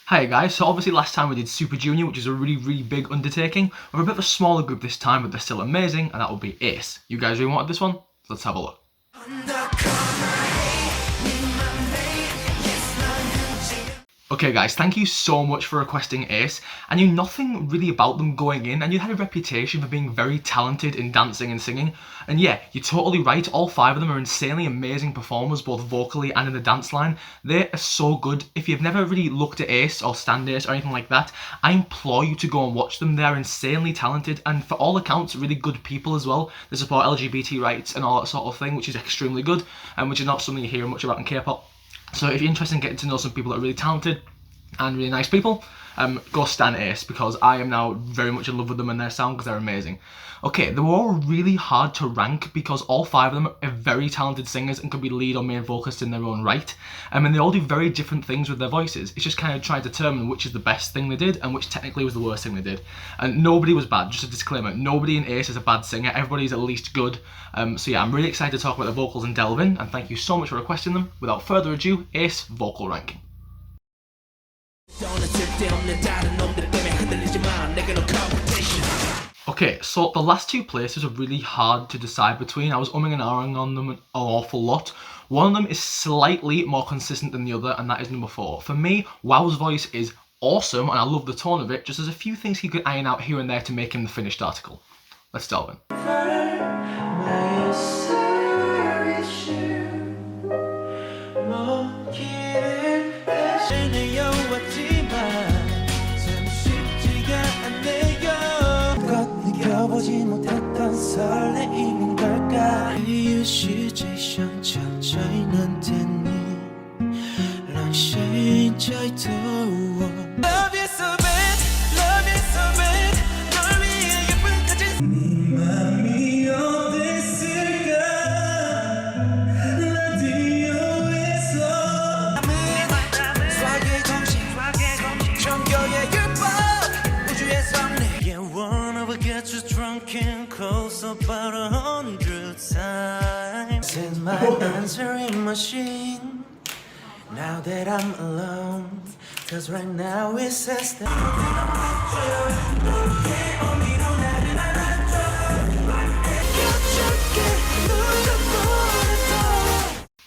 Hi guys, so obviously last time we did Super Junior, which is a really big undertaking. We're a bit of a smaller group this time, but they're still amazing, and that would be A.C.E. You guys really wanted this one? Let's have a look. Okay guys, thank you so much for requesting A.C.E. I knew nothing really about them going in, and you had a reputation for being very talented in dancing and singing. And yeah, you're totally right, all 5 of them are insanely amazing performers, both vocally and in the dance line. They are so good. If you've never really looked at A.C.E. or Stand A.C.E. or anything like that, I implore you to go and watch them. They're insanely talented, and for all accounts, really good people as well. They support LGBT rights and all that sort of thing, which is extremely good, and which is not something you hear much about in K-pop. So if you're interested in getting to know some people that are really talented and really nice people, go stan A.C.E. because I am now very much in love with them and their sound because they're amazing. Okay, they were all really hard to rank because all 5 of them are very talented singers and could be lead or main vocalists in their own right. And they all do very different things with their voices. It's just kind of trying to determine which is the best thing they did and which technically was the worst thing they did. And nobody was bad, just a disclaimer. Nobody in A.C.E. is a bad singer. Everybody's at least good. So yeah, I'm really excited to talk about the vocals and delve in, and thank you so much for requesting them. Without further ado, A.C.E. vocal ranking. Okay, so the last 2 places are really hard to decide between. I was umming and ahhing on them an awful lot. One of them is slightly more consistent than the other, and that is number 4. For me, Woowoo's voice is awesome, and I love the tone of it, just there's a few things he could iron out here and there to make him the finished article. Let's delve in. About 100 times in my answering machine. Now that I'm alone, cause right now it says that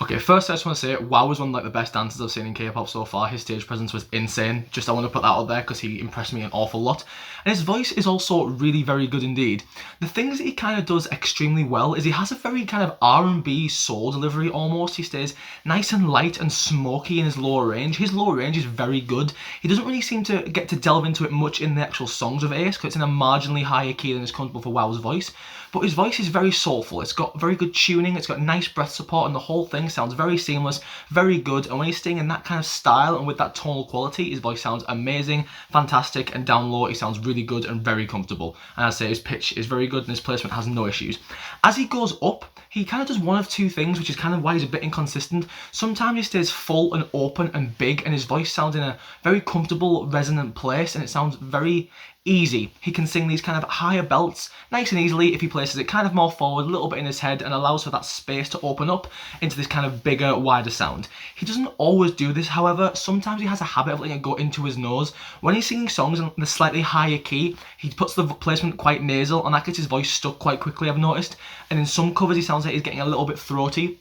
Okay, first I just want to say, Wow was one of the best dancers I've seen in K-pop so far. His stage presence was insane. Just I want to put that out there because he impressed me an awful lot. And his voice is also really very good indeed. The things that he kind of does extremely well is he has a very kind of R&B soul delivery almost. He stays nice and light and smoky in his lower range. His lower range is very good. He doesn't really seem to get to delve into it much in the actual songs of A.C.E. because it's in a marginally higher key than is comfortable for Wow's voice. But his voice is very soulful. It's got very good tuning, it's got nice breath support, and the whole thing sounds very seamless, very good. And when he's singing in that kind of style and with that tonal quality, his voice sounds amazing, fantastic, and down low he sounds really good and very comfortable. And as I say, his pitch is very good and his placement has no issues. As he goes up, he kind of does one of 2 things, which is kind of why he's a bit inconsistent. Sometimes he stays full and open and big, and his voice sounds in a very comfortable, resonant place, and it sounds very easy. He can sing these kind of higher belts nice and easily if he places it kind of more forward, a little bit in his head, and allows for that space to open up into this kind of bigger, wider sound. He doesn't always do this, however. Sometimes he has a habit of letting it go into his nose. When he's singing songs in the slightly higher key, he puts the placement quite nasal, and that gets his voice stuck quite quickly, I've noticed. And in some covers he sounds like he's getting a little bit throaty,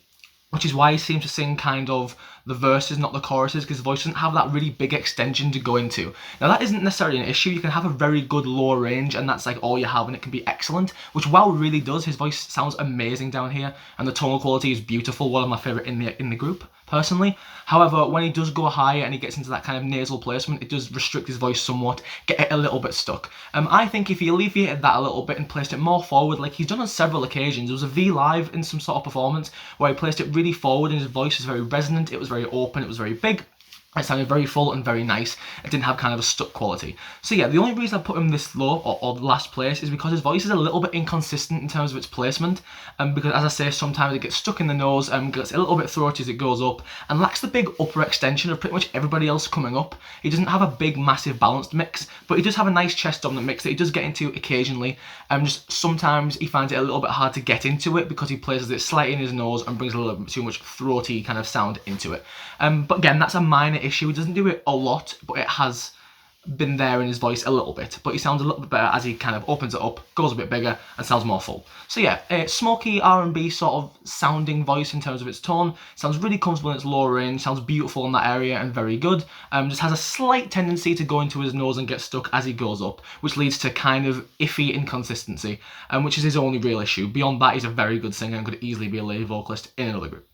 which is why he seems to sing kind of the verses, not the choruses, because his voice doesn't have that really big extension to go into. Now that isn't necessarily an issue. You can have a very good lower range and that's like all you have and it can be excellent, which Wow really does. His voice sounds amazing down here and the tonal quality is beautiful, one of my favourite in the group personally. However, when he does go higher and he gets into that kind of nasal placement, it does restrict his voice somewhat, get it a little bit stuck. I think if he alleviated that a little bit and placed it more forward, like he's done on several occasions. There was a V Live in some sort of performance where he placed it really forward and his voice was very resonant, it was very open, it was very big. It sounded very full and very nice. It didn't have kind of a stuck quality. So yeah, the only reason I put him this low, or the last place, is because his voice is a little bit inconsistent in terms of its placement. Because as I say, sometimes it gets stuck in the nose and gets a little bit throaty as it goes up, and lacks the big upper extension of pretty much everybody else coming up. He doesn't have a big, massive balanced mix, but he does have a nice chest dominant mix that he does get into occasionally. Just sometimes he finds it a little bit hard to get into it because he places it slightly in his nose and brings a little bit too much throaty kind of sound into it. But again, that's a minor minor issue. He doesn't do it a lot, but it has been there in his voice a little bit, but he sounds a little bit better as he kind of opens it up, goes a bit bigger, and sounds more full. So yeah, a smoky R&B sort of sounding voice in terms of its tone. Sounds really comfortable in its low range, sounds beautiful in that area and very good. Just has a slight tendency to go into his nose and get stuck as he goes up, which leads to kind of iffy inconsistency, which is his only real issue. Beyond that, he's a very good singer and could easily be a lead vocalist in another group.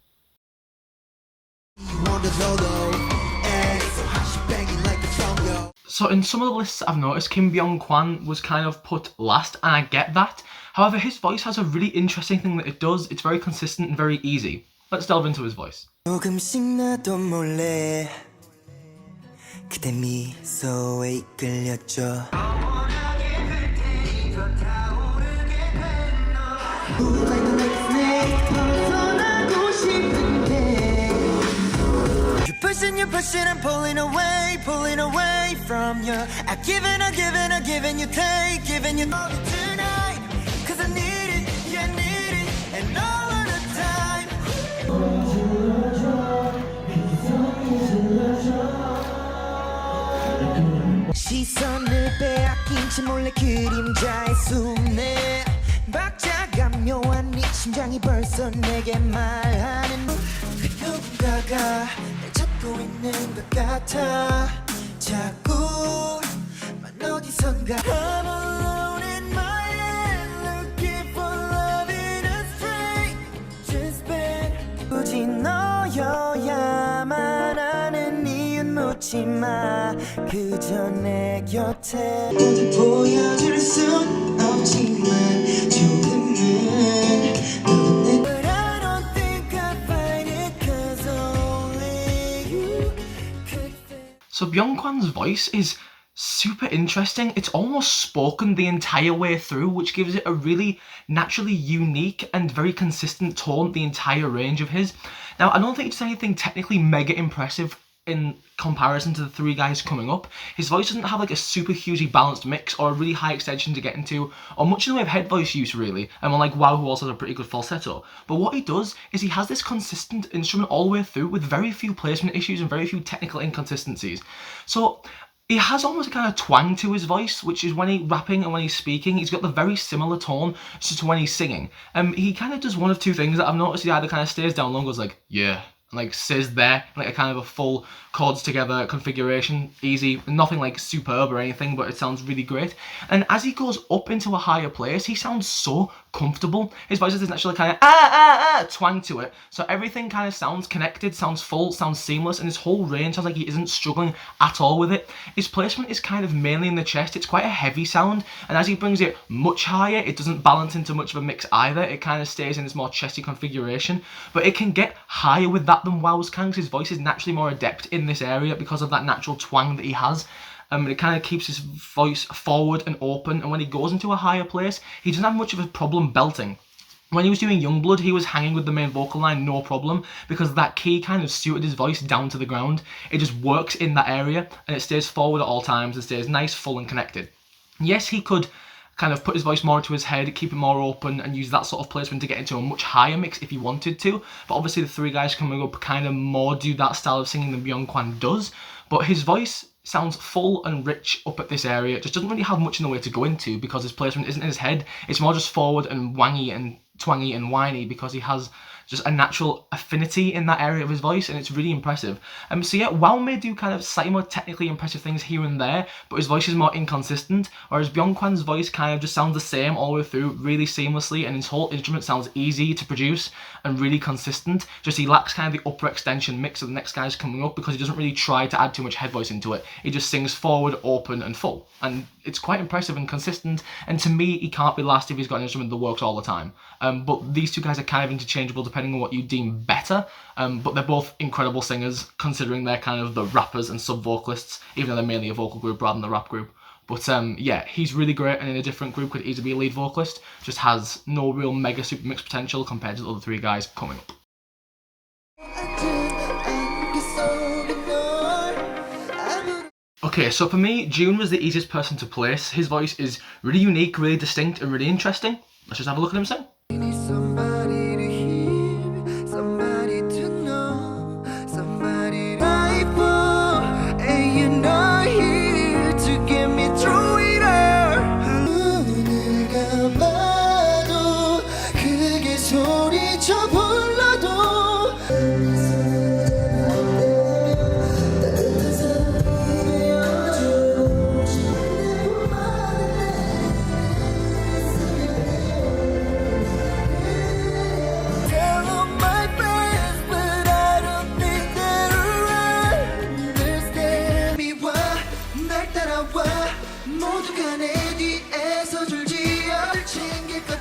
So in some of the lists I've noticed, Byeongkwan was kind of put last, and I get that. However, his voice has a really interesting thing that it does. It's very consistent and very easy. Let's delve into his voice. 조금씩 나도 몰래 그대 미소에 이끌렸죠. You're pushing and pulling away from you. I giving you take, giving you all tonight. Cause I need it, yeah, I need it, and all of the time. 시선을 빼앗긴지 몰래 그림자에 숨네. 박자가 묘한 네 심장이 벌써 내게 말하는 누군가가 찾고 있는 것 같아 자꾸만 어디선가 I'm alone in my head looking for love in a stranger's bed 굳이 너여야만 하는 이유는 묻지마 그저 내 곁에 모두 보여줄 순 없지만 조금은 So Byeongkwan's voice is super interesting. It's almost spoken the entire way through, which gives it a really naturally unique and very consistent tone the entire range of his. Now, I don't think it's anything technically mega impressive in comparison to the three guys coming up. His voice doesn't have like a super hugely balanced mix or a really high extension to get into, or much in the way of head voice use really, and unlike Woowoo who also has a pretty good falsetto. But what he does is he has this consistent instrument all the way through with very few placement issues and very few technical inconsistencies. So he has almost a kind of twang to his voice, which is when he's rapping and when he's speaking, he's got the very similar tone to when he's singing. He kind of does one of two things that I've noticed. He either kind of stays down low and goes like, yeah, and like says there, like a kind of a full chords together configuration, easy, nothing like superb or anything, but it sounds really great. And as he goes up into a higher place, he sounds so comfortable. His voice has this naturally kind of twang to it, so everything kind of sounds connected, sounds full, sounds seamless, and his whole range sounds like he isn't struggling at all with it. His placement is kind of mainly in the chest. It's quite a heavy sound, and as he brings it much higher, it doesn't balance into much of a mix either. It kind of stays in this more chesty configuration, but it can get higher with that than Wow's can, because his voice is naturally more adept in this area because of that natural twang that he has. It kind of keeps his voice forward and open, and when he goes into a higher place, he doesn't have much of a problem belting. When he was doing Youngblood, he was hanging with the main vocal line no problem, because that key kind of suited his voice down to the ground. It just works in that area, and it stays forward at all times, and stays nice, full, and connected. Yes, he could kind of put his voice more into his head, keep it more open, and use that sort of placement to get into a much higher mix if he wanted to. But obviously the three guys coming up kind of more do that style of singing than Byeongkwan does. But his voice sounds full and rich up at this area. It just doesn't really have much in the way to go into because his placement isn't in his head. It's more just forward and wangy and twangy and whiny because he has just a natural affinity in that area of his voice, and it's really impressive. So yeah, Wow may do kind of slightly more technically impressive things here and there, but his voice is more inconsistent, whereas Byeongkwan's voice kind of just sounds the same all the way through, really seamlessly, and his whole instrument sounds easy to produce and really consistent. Just he lacks kind of the upper extension mix of the next guys coming up because he doesn't really try to add too much head voice into it. He just sings forward, open, and full, and it's quite impressive and consistent, and to me, he can't be last if he's got an instrument that works all the time. But these two guys are kind of interchangeable depending on what you deem better, but they're both incredible singers considering they're kind of the rappers and sub-vocalists, even though they're mainly a vocal group rather than the rap group. But yeah, he's really great, and in a different group could easily be a lead vocalist, just has no real mega super mix potential compared to the other three guys coming up. Okay, so for me, June was the easiest person to place. His voice is really unique, really distinct, and really interesting. Let's just have a look at him sing.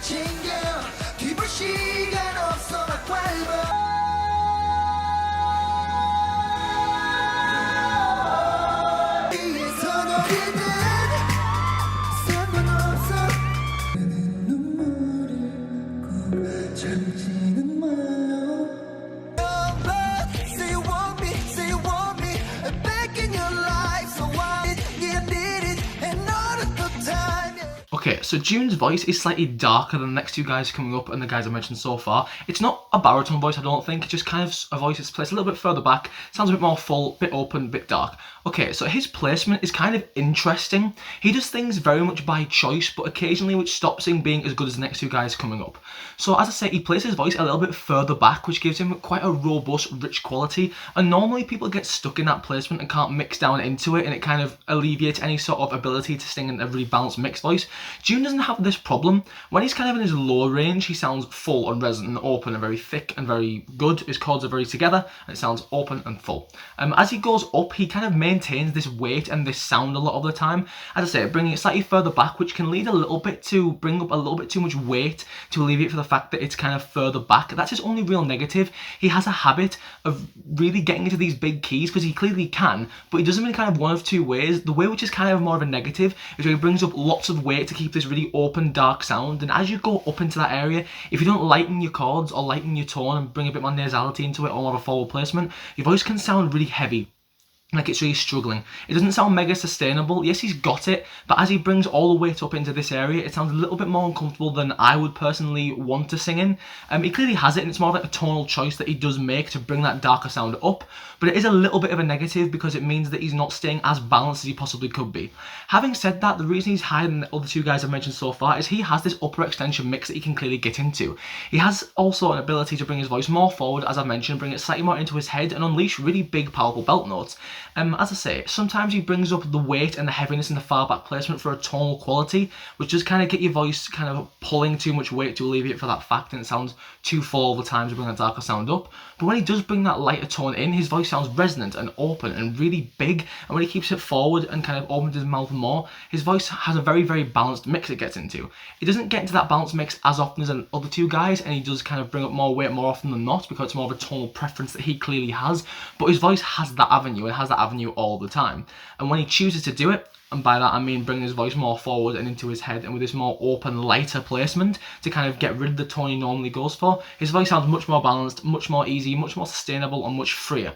챙겨 뒤볼 시간 없어 막 밟아 Okay, so June's voice is slightly darker than the next two guys coming up and the guys I mentioned so far. It's not a baritone voice, I don't think. It's just kind of a voice that's placed a little bit further back. Sounds a bit more full, bit open, bit dark. Okay, so his placement is kind of interesting. He does things very much by choice, but occasionally which stops him being as good as the next two guys coming up. So as I say, he places his voice a little bit further back, which gives him quite a robust, rich quality. And normally people get stuck in that placement and can't mix down into it, and it kind of alleviates any sort of ability to sing in a really balanced mixed voice. June doesn't have this problem. When he's kind of in his lower range, he sounds full and resonant and open and very thick and very good. His chords are very together and it sounds open and full. As he goes up, he kind of maintains this weight and this sound a lot of the time. As I say, bringing it slightly further back, which can lead a little bit to bring up a little bit too much weight to alleviate for the fact that it's kind of further back. That's his only real negative. He has a habit of really getting into these big keys because he clearly can, but he does them in kind of one of two ways. The way which is kind of more of a negative is where he brings up lots of weight to keep this really open, dark sound, and as you go up into that area, if you don't lighten your chords or lighten your tone and bring a bit more nasality into it or more of a forward placement, your voice can sound really heavy. Like it's really struggling. It doesn't sound mega sustainable. Yes, he's got it, but as he brings all the weight up into this area, it sounds a little bit more uncomfortable than I would personally want to sing in. He clearly has it, and it's more like a tonal choice that he does make to bring that darker sound up, but it is a little bit of a negative because it means that he's not staying as balanced as he possibly could be. Having said that, the reason he's higher than the other two guys I've mentioned so far is he has this upper extension mix that he can clearly get into. He has also an ability to bring his voice more forward, as I've mentioned, bring it slightly more into his head and unleash really big, powerful belt notes. As I say, sometimes he brings up the weight and the heaviness in the far back placement for a tonal quality, which does kind of get your voice kind of pulling too much weight to alleviate for that fact, and it sounds too full all the time to bring that darker sound up. But when he does bring that lighter tone in, his voice sounds resonant and open and really big, and when he keeps it forward and kind of opens his mouth more, his voice has a very, very balanced mix it gets into. He doesn't get into that balanced mix as often as the other two guys, and he does kind of bring up more weight more often than not because it's more of a tonal preference that he clearly has, but his voice has that avenue and has that avenue all the time. And when he chooses to do it, and by that I mean bringing his voice more forward and into his head and with this more open, lighter placement to kind of get rid of the tone he normally goes for, his voice sounds much more balanced, much more easy, much more sustainable and much freer.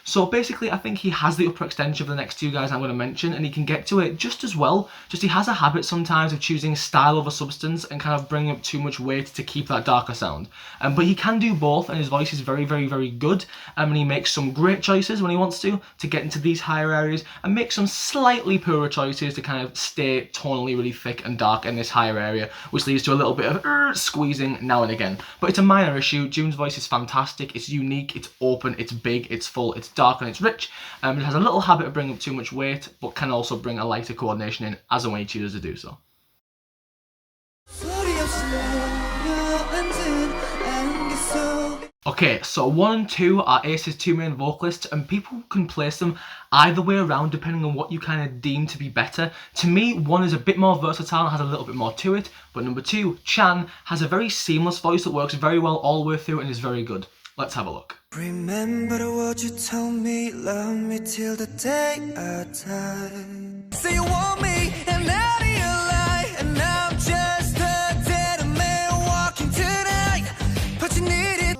So basically I think he has the upper extension of the next two guys I'm going to mention, and he can get to it just as well, just he has a habit sometimes of choosing style over substance and kind of bringing up too much weight to keep that darker sound. But he can do both, and his voice is very, very, very good, and he makes some great choices when he wants to get into these higher areas, and make some slightly poorer choices to kind of stay tonally really thick and dark in this higher area, which leads to a little bit of squeezing now and again. But it's a minor issue. June's voice is fantastic, it's unique, it's open, it's big, it's full, it's dark and it's rich. It has a little habit of bringing up too much weight, but can also bring a lighter coordination in as and when he chooses to do so. Okay, so 1 and 2 are A.C.E's two main vocalists, and people can place them either way around depending on what you kind of deem to be better. To me, 1 is a bit more versatile and has a little bit more to it, but number 2, Chan, has a very seamless voice that works very well all the way through and is very good. Let's have a look. Remember what you told me, love me till the day I die. Say you want me and now you lie, and I'm just a dead man walking tonight. But you need it.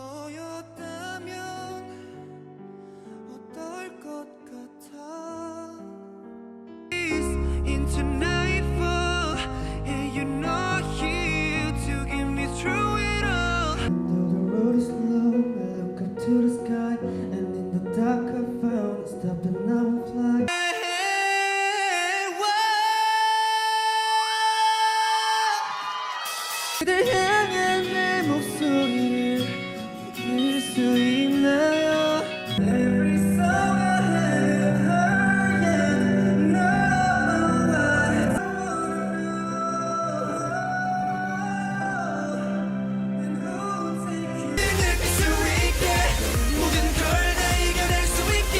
Into nightfall, and you're not here to get me through it all. Though the road is long, I look up to the sky, and in the dark I found a stop and I will fly. 그댈 향한 내 목소리를 느낄 수 있나요? Every song I have heard, yeah, no, I wanna know. And who'll take you? 느낄 수 있게, 모든 걸 다 이겨낼 수 있게.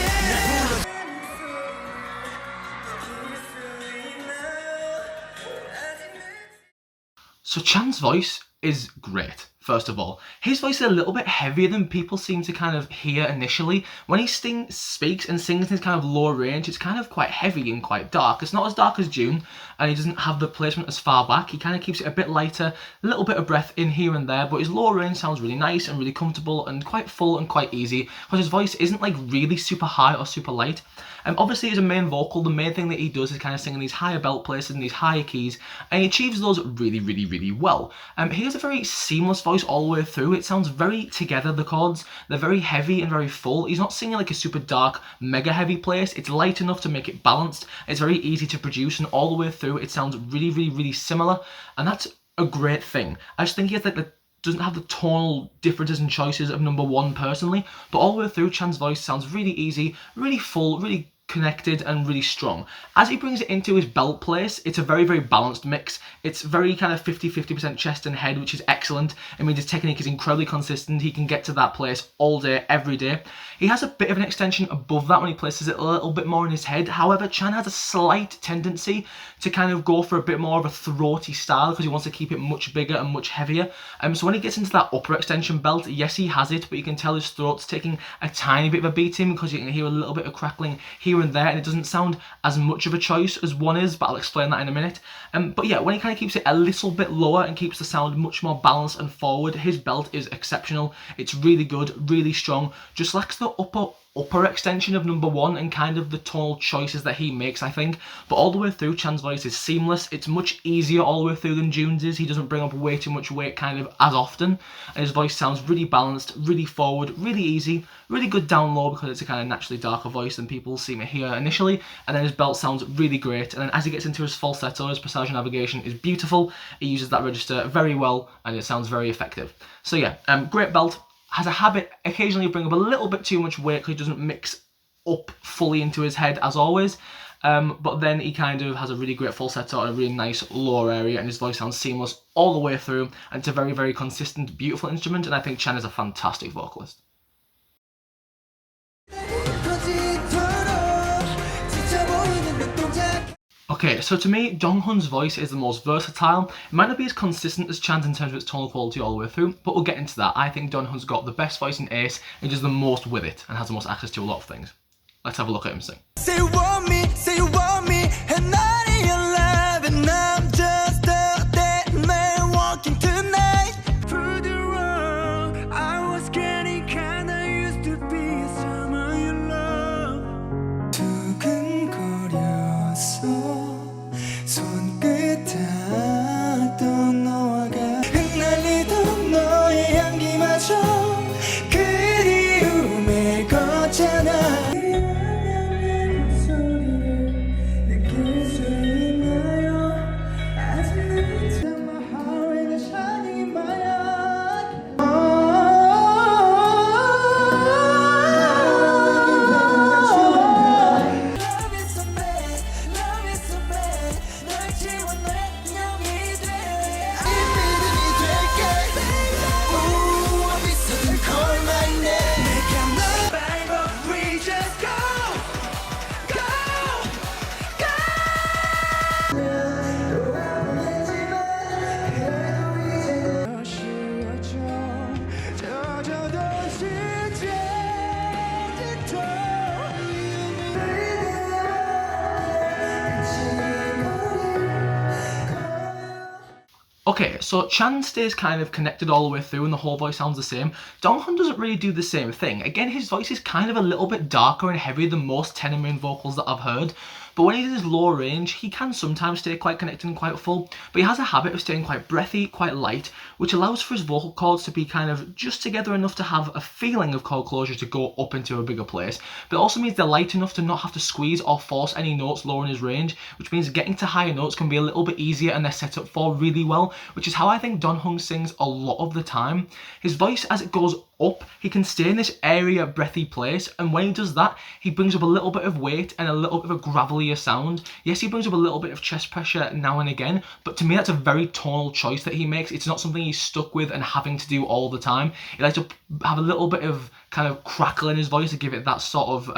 So Chan's voice is great. First of all, his voice is a little bit heavier than people seem to kind of hear initially. When he speaks and sings in his kind of low range, it's kind of quite heavy and quite dark. It's not as dark as June, and he doesn't have the placement as far back. He kind of keeps it a bit lighter, a little bit of breath in here and there, but his low range sounds really nice and really comfortable and quite full and quite easy, because his voice isn't like really super high or super light. Obviously, as a main vocal, the main thing that he does is kind of sing in these higher belt places and these higher keys, and he achieves those really, really, really well. He has a very seamless voice all the way through. It sounds very together, the chords. They're very heavy and very full. He's not singing like a super dark, mega heavy place. It's light enough to make it balanced. It's very easy to produce, and all the way through, it sounds really, really, really similar, and that's a great thing. I just think he has like doesn't have the tonal differences and choices of number one personally, but all the way through, Chan's voice sounds really easy, really full, really connected and really strong. As he brings it into his belt place, it's a very, very balanced mix. It's very kind of 50% chest and head, which is excellent. I mean, his technique is incredibly consistent. He can get to that place all day, every day. He has a bit of an extension above that when he places it a little bit more in his head. However, Chan has a slight tendency to kind of go for a bit more of a throaty style because he wants to keep it much bigger and much heavier. So when he gets into that upper extension belt, yes, he has it, but you can tell his throat's taking a tiny bit of a beating because you can hear a little bit of crackling here and there, and it doesn't sound as much of a choice as one is, but I'll explain that in a minute. But yeah, when he kind of keeps it a little bit lower and keeps the sound much more balanced and forward, his belt is exceptional. It's really good, really strong. Just lacks the upper extension of number one and kind of the tonal choices that he makes, I think. But all the way through, Chan's voice is seamless. It's much easier all the way through than June's is. He doesn't bring up way too much weight kind of as often, and his voice sounds really balanced, really forward, really easy, really good down low because it's a kind of naturally darker voice than people seem to hear initially. And then his belt sounds really great, and then as he gets into his falsetto, his passage navigation is beautiful. He uses that register very well, and it sounds very effective. So yeah, great belt. Has a habit occasionally of bringing up a little bit too much weight because he doesn't mix up fully into his head as always. But then he kind of has a really great falsetto and a really nice lower area, and his voice sounds seamless all the way through, and it's a very, very consistent, beautiful instrument, and I think Chan is a fantastic vocalist. Okay, so to me, Donghun's voice is the most versatile. It might not be as consistent as Chan's in terms of its tonal quality all the way through, but we'll get into that. I think Donghun's got the best voice in A.C.E and does the most with it, and has the most access to a lot of things. Let's have a look at him sing. Say you want me, and not in your love, and I'm just a dead man walking tonight through the road. I was getting kinda used to be someone you love. 두근거렸어. 손끝 닿던 너와 흩날리던 너의 향기마저 그리움에 걷잖아. Okay, so Chan stays kind of connected all the way through and the whole voice sounds the same. Donghun doesn't really do the same thing. Again, his voice is kind of a little bit darker and heavier than most tenor main vocals that I've heard. But when he's in his low range, he can sometimes stay quite connected and quite full, but he has a habit of staying quite breathy, quite light, which allows for his vocal cords to be kind of just together enough to have a feeling of chord closure to go up into a bigger place, but it also means they're light enough to not have to squeeze or force any notes lower in his range, which means getting to higher notes can be a little bit easier and they're set up for really well, which is how I think Donghun sings a lot of the time. His voice, as it goes up, he can stay in this area breathy place, and when he does that, he brings up a little bit of weight and a little bit of a gravelier sound. Yes, he brings up a little bit of chest pressure now and again, but to me that's a very tonal choice that he makes. It's not something he's stuck with and having to do all the time. He likes to have a little bit of kind of crackle in his voice to give it that sort of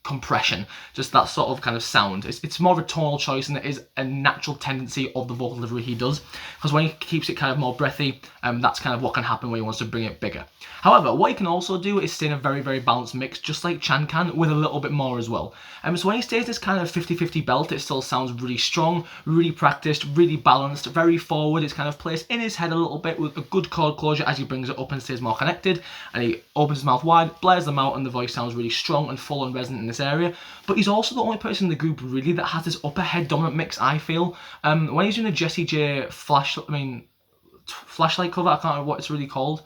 compression, just that sort of kind of sound. It's more of a tonal choice, and it is a natural tendency of the vocal delivery he does, because when he keeps it kind of more breathy, that's kind of what can happen when he wants to bring it bigger. However, what he can also do is stay in a very, very balanced mix, just like Chan can, with a little bit more as well. So when he stays this kind of 50-50 belt, it still sounds really strong, really practiced, really balanced, very forward. It's kind of placed in his head a little bit with a good chord closure as he brings it up and stays more connected, and he opens his mouth wide, blares them out, and the voice sounds really strong and full and resonant in this area. But he's also the only person in the group really that has this upper head dominant mix, I feel. When he's doing a Jessie J flashlight cover, I can't remember what it's really called.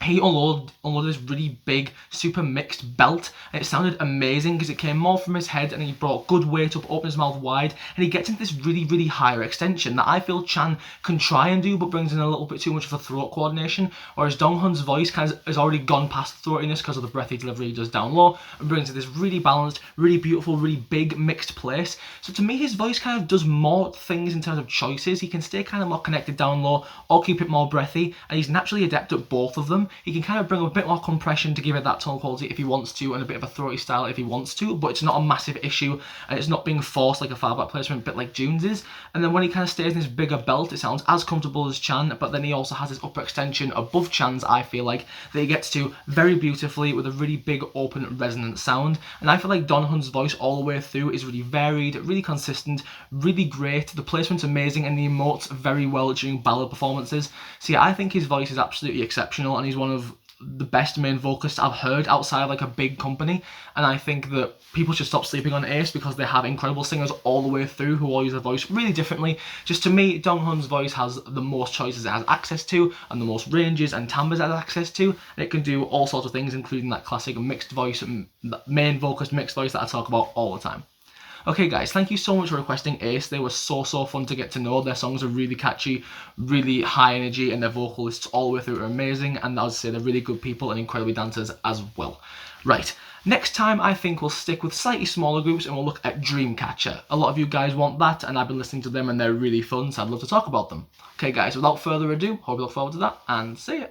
He unloaded this really big, super mixed belt, and it sounded amazing because it came more from his head, and he brought good weight up, opened his mouth wide, and he gets into this really, really higher extension that I feel Chan can try and do, but brings in a little bit too much of a throat coordination, whereas Donghun's voice kind of has already gone past throatiness because of the breathy delivery he does down low, and brings in this really balanced, really beautiful, really big mixed place. So to me, his voice kind of does more things in terms of choices. He can stay kind of more connected down low, or keep it more breathy, and he's naturally adept at both of them. He can kind of bring up a bit more compression to give it that tone quality if he wants to, and a bit of a throaty style if he wants to, but it's not a massive issue, and it's not being forced like a far back placement, a bit like June's is. And then when he kind of stays in this bigger belt, it sounds as comfortable as Chan, but then he also has this upper extension above Chan's, I feel like, that he gets to very beautifully with a really big, open, resonant sound. And I feel like Donghun's voice all the way through is really varied, really consistent, really great. The placement's amazing, and he emotes very well during ballad performances. So yeah, I think his voice is absolutely exceptional, and he's one of the best main vocalists I've heard outside of like a big company. And I think that people should stop sleeping on A.C.E because they have incredible singers all the way through who all use their voice really differently. Just to me, Donghun's voice has the most choices it has access to, and the most ranges and timbres it has access to, and it can do all sorts of things, including that classic mixed voice, main vocalist mixed voice that I talk about all the time. Okay guys, thank you so much for requesting A.C.E. They were so fun to get to know. Their songs are really catchy, really high energy, and their vocalists all the way through are amazing, and I would say they're really good people and incredibly dancers as well. Right, next time I think we'll stick with slightly smaller groups and we'll look at Dreamcatcher. A lot of you guys want that, and I've been listening to them and they're really fun, so I'd love to talk about them. Okay guys, without further ado, hope you look forward to that, and see ya!